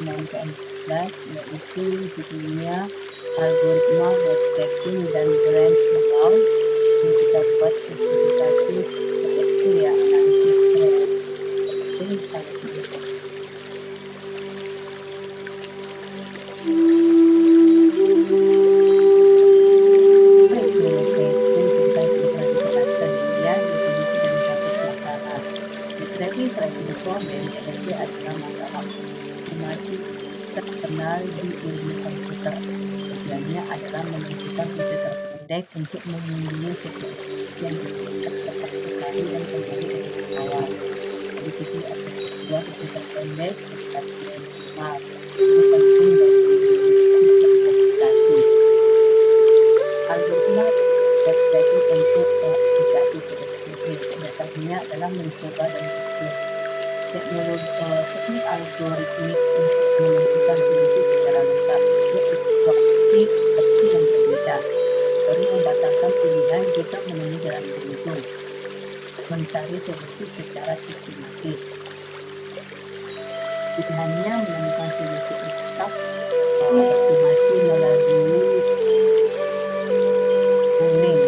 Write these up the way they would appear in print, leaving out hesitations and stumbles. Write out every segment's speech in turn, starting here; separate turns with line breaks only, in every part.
segmen ke-14, yaitu judulnya algoritma backtracking dan branch inbound. Ini kita buat spesifikasi PSP ya, analisis tracking saya sendiri. Problem PSP adalah masalah masih terkenal di ilmu komputer. Tujuannya adalah menentukan rute terpendek untuk memenuhi segmentasi yang tepat sekali dan kembali dari awal. Di situ ada sebuah rute terpendek tetap yang optimal. Itu penting bagi bisa mengkomunikasi. Algoritma backtracking untuk aplikasi PSP dasarnya adalah mencoba dan berpikir. Teknik algoritmik untuk menentukan solusi secara lengkap, mengeksplorasi opsi yang berbeda, baru membatalkan pilihan jika menemui jalan buntu, mencari solusi secara sistematis. Pilihannya menemukan solusi eksak, optimasi melalui tuning,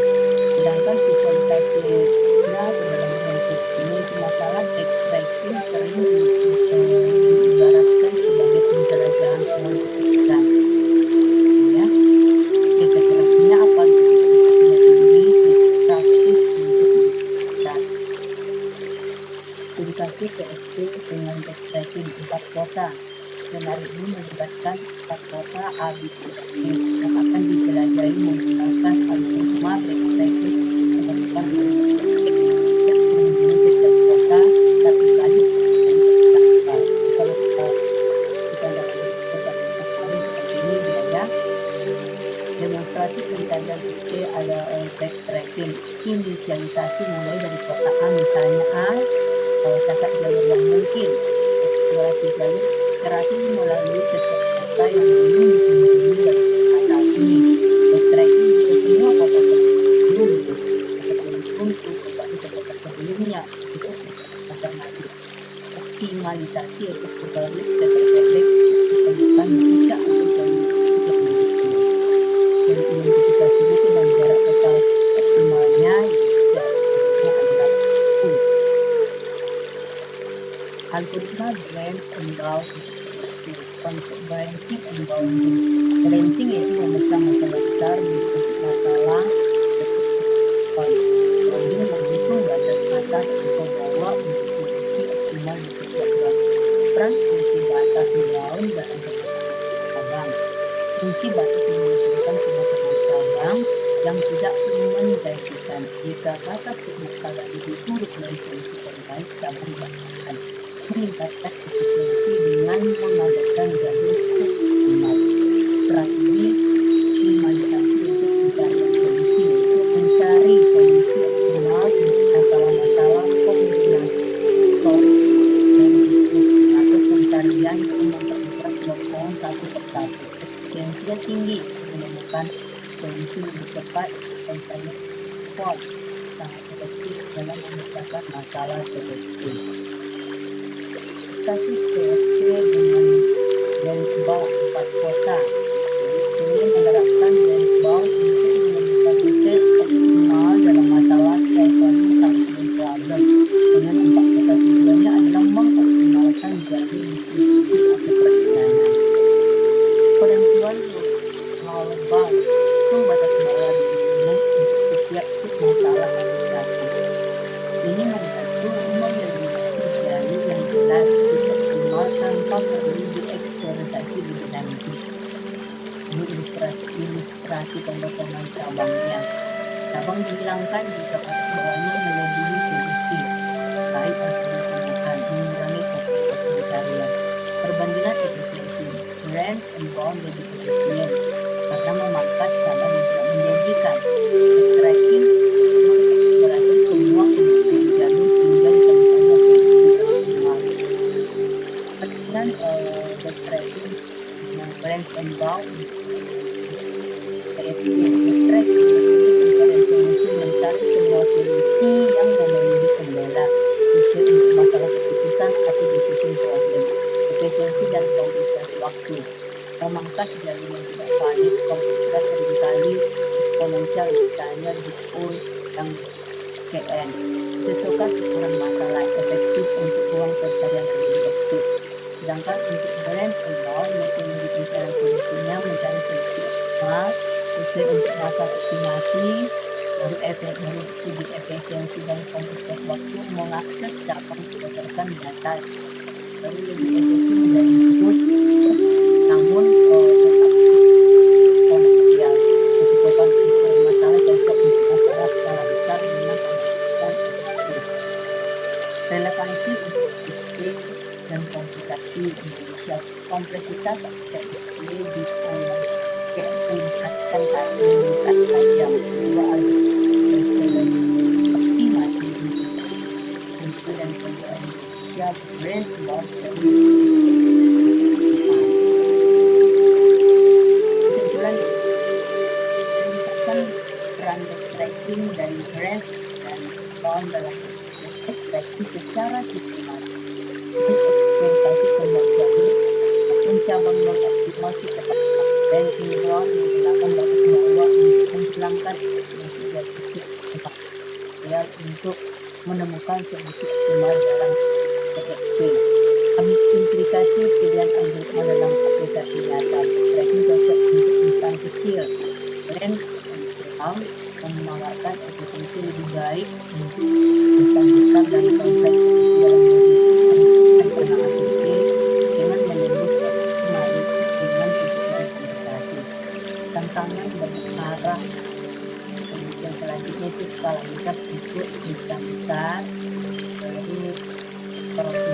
sedangkan visualisasinya dalam prinsip ini masalah backtracking sering diibaratkan sebagai penjelajahan awal keputusan. Ya, backtrackingnya apa? Ini praktis untuk keputusan. Aplikasi PSP dengan backtracking 4 kota. Skenario ini melibatkan 4 kota A, B, C, dan D yang akan dijelajahi menggunakan algoritma backtracking melakukan setiap kota satu kali. Kalau kita dalam seperti ini ya. Demonstrasi pencarian bukti ada backtracking. Inisialisasi mulai dari kota A, misalnya A, catat jalur yang mungkin. Eksplorasi jalur iterasi melalui setiap kota yang belum dikunjungi dari kota ini. Backtracking ke semua kota sebelum untuk kembali ke kota sebelumnya itu alternatif. Optimalisasi yaitu kembali ke terpendek ditemukan jika ada jalur yang mendukung. Dari identifikasi itu dan jarak total optimalnya adalah algoritma branch inbound konsep branching and bounding. Branching yaitu memecah masalah besar menjadi masalah bounding menghitung batas atas atau bawah untuk solusi optimal di setiap peran fungsi batas bound dalam cabang. Fungsi batas menunjukkan sebuah cabang yang tidak menjanjikan. Jika batas masalah itu turut dari solusi terbaik, cabang akan meningkatkan efisiensi dengan mengadakan jalur optimal. Strategi optimalisasi untuk pencarian solusi untuk mencari solusi optimal untuk masalah-masalah kombinasi dan bisnis atau pencarian yang memperluas berbohong satu persatu. Efisiensinya tinggi untuk menemukan solusi lebih cepat dan sangat kuat, sangat efektif dalam memecahkan masalah PSP. Kasus PSP dengan branch bound 4 kota. Sini menerapkan branch bound untuk menemukan rute optimal dalam masalah traveling solution problem. Dengan 4 kota tujuannya adalah mengoptimalkan jalur distribusi atau perjalanan. Penentuan global itu batas bawah minimum untuk setiap masalah aplikasi. Ini membantu mengeliminasi jalur yang jelas optimal tanpa perlu dieksploitasi lebih lanjut. Ini ilustrasi pemotongan cabangnya. Cabang dihilangkan jika batas bawahnya melebihi solusi. Baik harus ditemukan mengurangi fokus pencarian. Perbandingan efisiensi. Branch and bound lebih efisien karena memangkas cabang yang tidak menjanjikan. Backtracking mengeksplorasi semua kebutuhan jalur hingga ditemukannya solusi optimal. Perbandingan backtracking dengan branch and bound PSP backtracking mencari solusi mencari semua solusi yang memenuhi kendala sesuai untuk masalah keputusan atau decision problem. efisiensi dan kompensasi waktu. Memangkas jalur yang tidak valid, kompleksitas seringkali eksponensial, misalnya di pool yang KN. Cocokkan ukuran masalah efektif untuk ruang pencarian yang direktif. Sedangkan untuk balance and bound, metode pencarian solusinya mencari solusi optimal sesuai untuk masalah estimasi, baru segi efisiensi dan kompleksitas waktu mengakses cabang berdasarkan data baru lebih efisien dan input terus namun tetap eksponensial. Kecukupan ukuran masalah cocok untuk masalah skala besar dengan pemeriksaan efektif. Relevansi untuk display dan komplikasi Indonesia. Kompleksitas aspek display di pola meningkatkan tajam dua algoritma optimasi untuk dan penggunaan Indonesia brace about kesimpulan meningkatkan peran tracking dari brace dan bound dalam tracking secara sistematis mengeksploitasi semua jalur mencabang mengoptimasi kepada dan sinkron menggunakan batas bawah untuk menghilangkan efisiensi material untuk menemukan solusi optimal dalam PSP. Implikasi pilihan algoritma dalam aplikasi nyata. Tracking cocok untuk instan kecil. Lens and ground menawarkan efisiensi lebih baik untuk instan besar dan kompleks dalam logistik perencanaan IP dengan menembus naik dengan kebutuhan aplikasi. Tantangan berarah kemudian selanjutnya itu skala lintas untuk instan besar baru